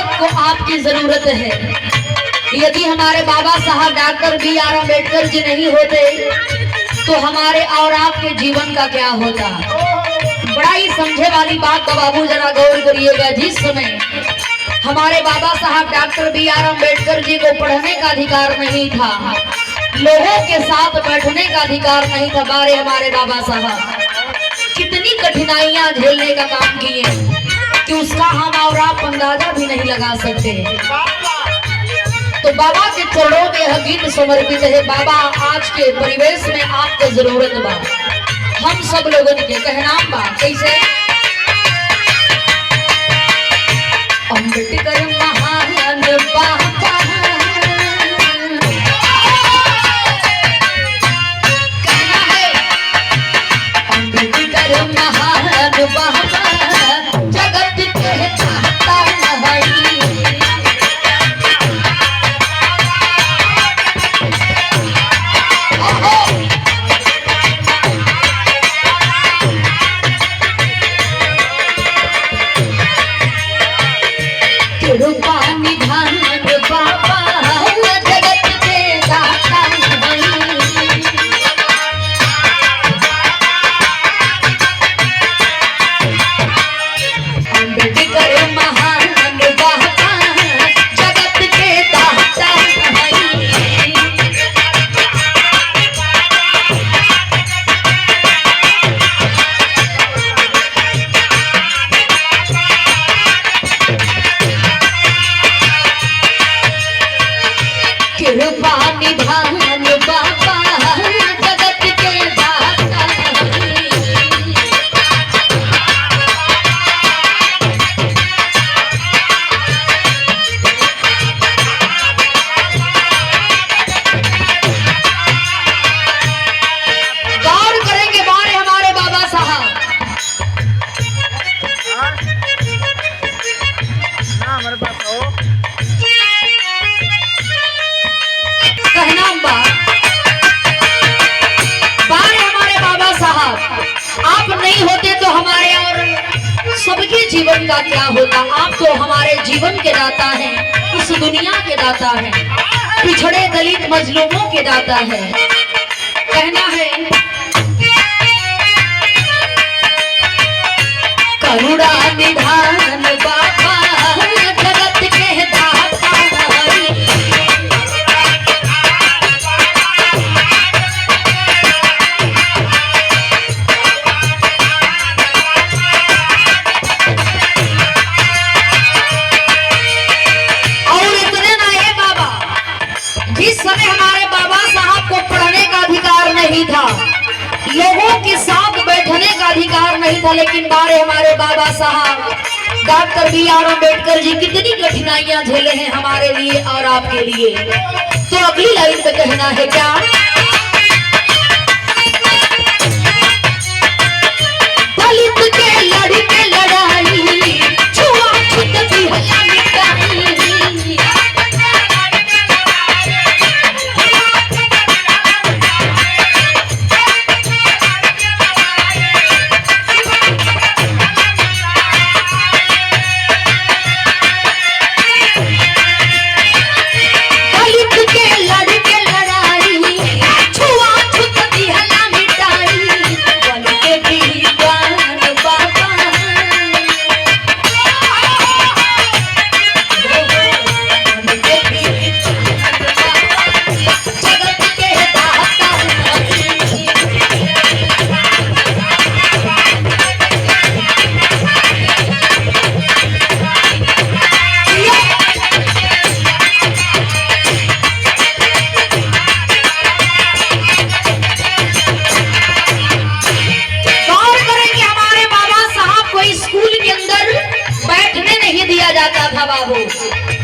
आपको आपकी जरूरत है। यदि हमारे बाबा साहब डॉक्टर B.R. अम्बेडकर जी नहीं होते तो हमारे और आपके जीवन का क्या होता। बड़ा ही समझे वाली बात तो बाबू जरा गौर करिएगा। जिस समय हमारे बाबा साहब डॉक्टर B.R. अम्बेडकर जी को पढ़ने का अधिकार नहीं था, लोगों के साथ बैठने का अधिकार नहीं था, बारे हमारे बाबा साहब कितनी कठिनाइयां झेलने का काम किए कि उसका हम और आप अंदाजा भी नहीं लगा सकते। तो बाबा के चरणों में यह गीत समर्पित है। बाबा आज के परिवेश में आपको जरूरत बा, हम सब लोगों के कहना बा कैसे। अम्बेडकर महान बाबा, कहना है अम्बेडकर महान बाबा, जगत के चाहता नहीं। जीवन का क्या होता। आप तो हमारे जीवन के दाता हैं, इस दुनिया के दाता हैं, पिछड़े दलित मजलूमों के दाता हैं। कहना है करुणा निधान बाबा, जगत के दाता हरि। लोगों के साथ बैठने का अधिकार नहीं था, लेकिन बारे हमारे बाबा साहब डॉक्टर B.R. अम्बेडकर जी कितनी कठिनाइयां झेले हैं हमारे लिए और आपके लिए। तो अगली लाइन में कहना है क्या, दलित के लड़के लड़ाई, छुआछूत भी मिटाई।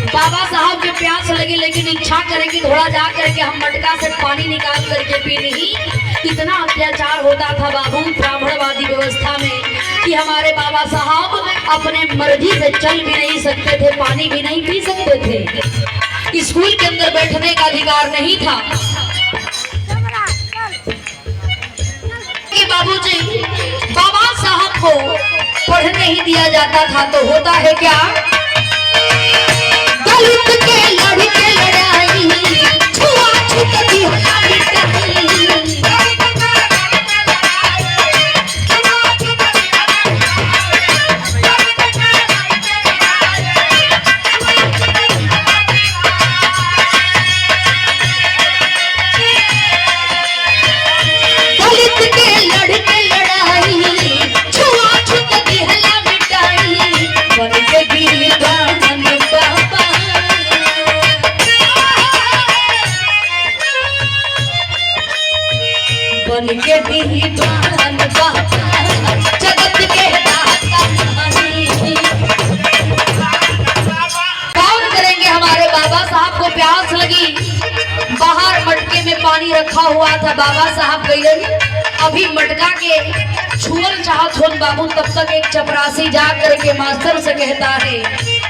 बाबा साहब के प्यास लगी, लेकिन इच्छा करें कि थोड़ा जा करके हम मटका से पानी निकाल करके पी नहीं। इतना अत्याचार होता था बाबू ब्राह्मणवादी व्यवस्था में कि हमारे बाबा साहब अपने मर्जी से चल भी नहीं सकते थे, पानी भी नहीं पी सकते थे, स्कूल के अंदर बैठने का अधिकार नहीं था। बाबूजी बाबा साहब को पढ़ने ही दिया जाता था, तो होता है क्या, पानी रखा हुआ था। बाबा साहब गए अभी मटका के छुअल चाहत हो बाबू, तब तक एक चपरासी जा करके मास्टर से कहता है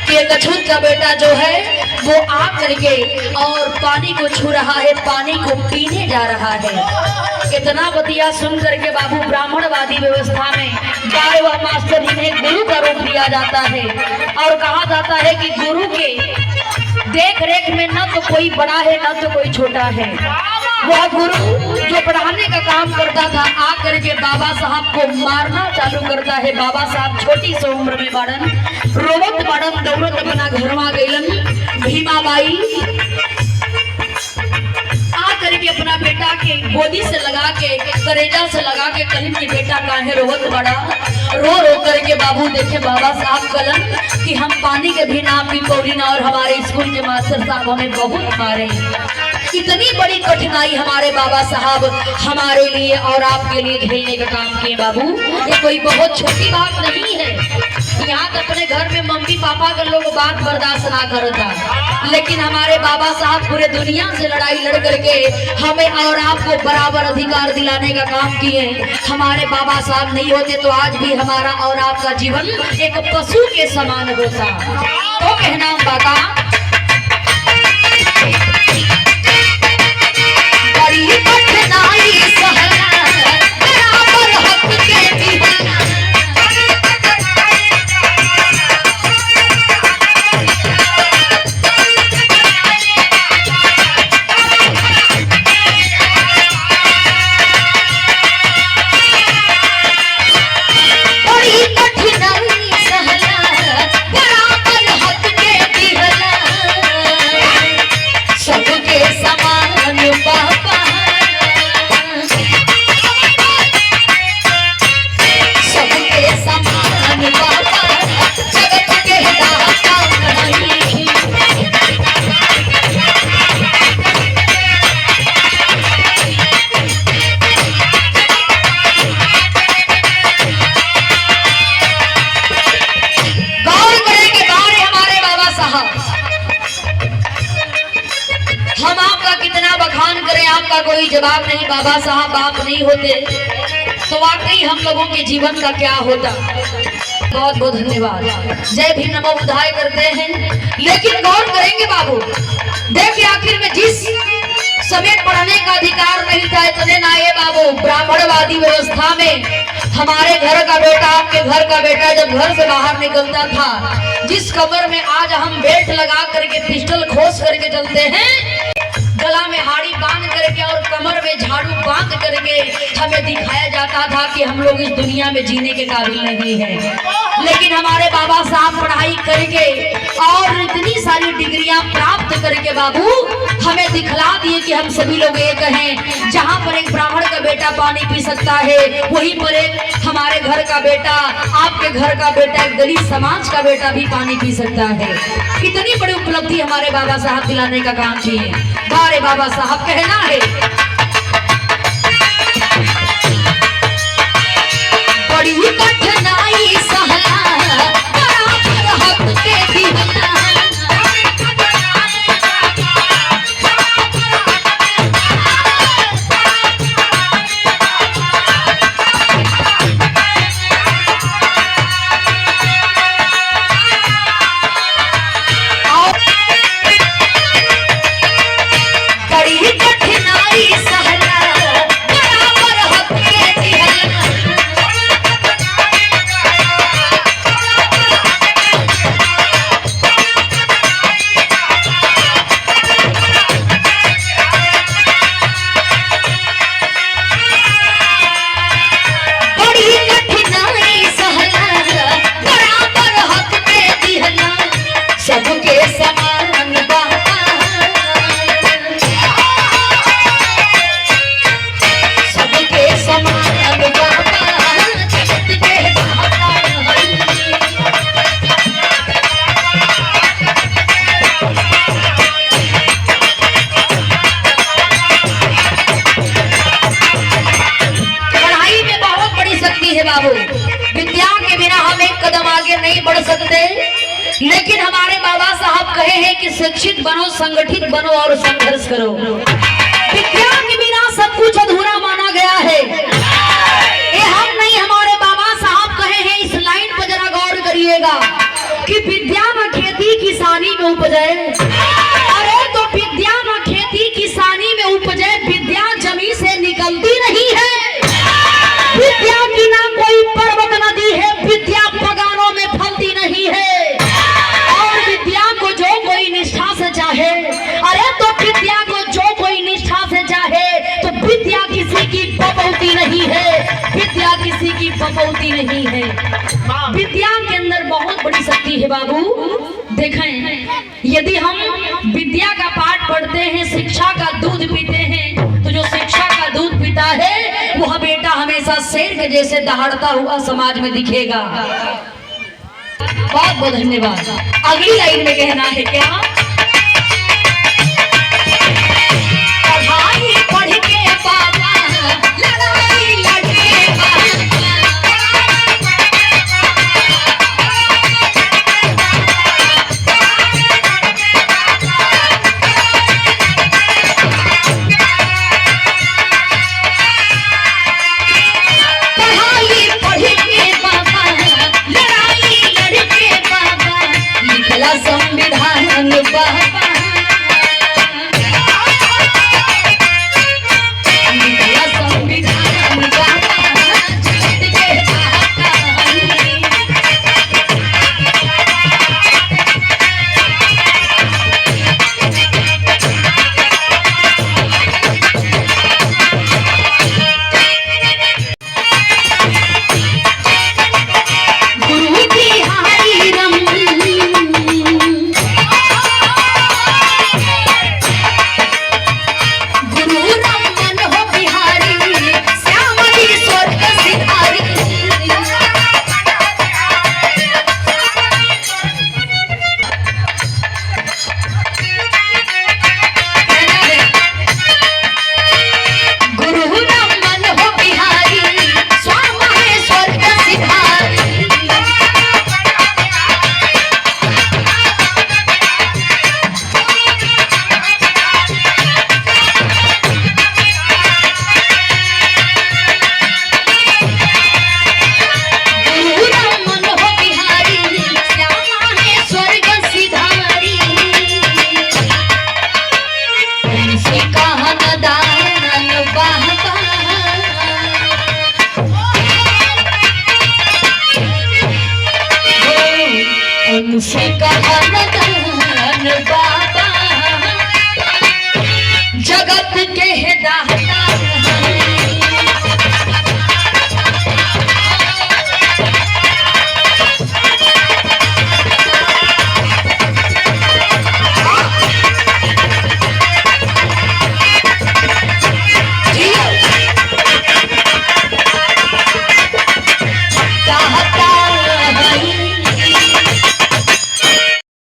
कि एक अछूत का बेटा जो है वो आ करके और पानी को छू रहा है, पानी को पीने जा रहा है। इतना बतिया सुन करके बाबू ब्राह्मणवादी व्यवस्था में गाय व मास्टर इन्हें गुरु का रूप दिया जाता है और कहा जाता है कि गुरु के देख रेख में न तो कोई बड़ा है न तो कोई छोटा है। वह गुरु जो पढ़ाने का काम करता था आकर के बाबा साहब को मारना चालू करता है। बाबा साहब छोटी सी उम्र में बाड़न, रोवत बाड़न, दौड़त अपना घर में गईलन। भीमाबाई आकर के अपना बेटा के गोदी से लगा के, करेजा से लगा के कहन कि बेटा काहे रोवत बड़ा। रो रो करके बाबू देखे बाबा साहब कलन कि हम पानी के भी नाम भी पौड़ी ना और हमारे स्कूल के मास्टर साहब हमें बहुत मारे। इतनी बड़ी कठिनाई हमारे बाबा साहब हमारे लिए और आपके लिए झेलने का काम किए बाबू। ये कोई बहुत छोटी बात नहीं है। यहाँ अपने घर में मम्मी पापा के लोग बात बर्दाश्त ना करता, लेकिन हमारे बाबा साहब पूरे दुनिया से लड़ाई लड़ करके हमें और आपको बराबर अधिकार दिलाने का काम किए। हमारे बाबा साहब नहीं होते तो आज भी हमारा और आपका जीवन एक पशु के समान होता। तो कहना बाबा बड़ी कठिनाई सहना बराबर हक के दीवाना। हम आपका कितना बखान करें, आपका कोई जवाब नहीं। बाबा साहब आप नहीं होते तो वाकई हम लोगों के जीवन का क्या होता। बहुत बहुत धन्यवाद। जय भीम नमो बुधाय करते हैं, लेकिन गौर करेंगे बाबू। देखिए आखिर में जिस समय पढ़ने का अधिकार नहीं था इतने ना ये बाबू ब्राह्मणवादी व्यवस्था में हमारे घर का बेटा, आपके घर का बेटा जब घर से बाहर निकलता था, जिस कमर में आज हम बेल्ट लगा करके पिस्टल खोस करके चलते हैं, गला में हाड़ी बांध करके और कमर में झाड़ू बांध करके हमें दिखाया जाता था कि हम लोग इस दुनिया में जीने के काबिल नहीं है। लेकिन हमारे बाबा साहब पढ़ाई करके और इतनी सारी डिग्रियां प्राप्त करके बाबू हमें दिखला दिए कि हम सभी लोग एक हैं। जहां पर एक ब्राह्मण का बेटा पानी पी सकता है, वहीं पर एक हमारे घर का बेटा, आपके घर का बेटा, एक दलित समाज का बेटा भी पानी पी सकता है। इतनी बड़ी उपलब्धि हमारे बाबा साहब दिलाने का काम किए। हमारे बाबा साहब कहना है बड़ी कठिनाई सहना बराबर हक के दीवाना। विद्या के बिना हम एक कदम आगे नहीं बढ़ सकते, लेकिन हमारे बाबा साहब कहे हैं कि शिक्षित बनो, संगठित बनो और संघर्ष करो। विद्या में उपजे? अरे तो विद्या न खेती किसानी में उपजे, विद्या जमीन से निकलती नहीं है। विद्या की ना कोई पर्वत नदी है, विद्या बगानों में फलती नहीं है। और विद्या को जो कोई निष्ठा से चाहे, अरे तो विद्या को जो कोई निष्ठा से चाहे, तो विद्या किसी की बपौती नहीं है, विद्या किसी की बपौती नहीं है। विद्या के अंदर बहुत बड़ी शक्ति है बाबू। देखें, यदि हम विद्या का पाठ पढ़ते हैं, शिक्षा का दूध पीते हैं, तो जो शिक्षा का दूध पीता है वह बेटा हमेशा शेर के जैसे दहाड़ता हुआ समाज में दिखेगा। बहुत बहुत धन्यवाद। अगली लाइन में कहना है क्या? पढ़ाई पढ़ के बाबा, लड़ाई लड़के बाबा। पढ़ाई पढ़ के बाबा, लड़ाई लड़के बाबा, लिखला संविधान बाबा।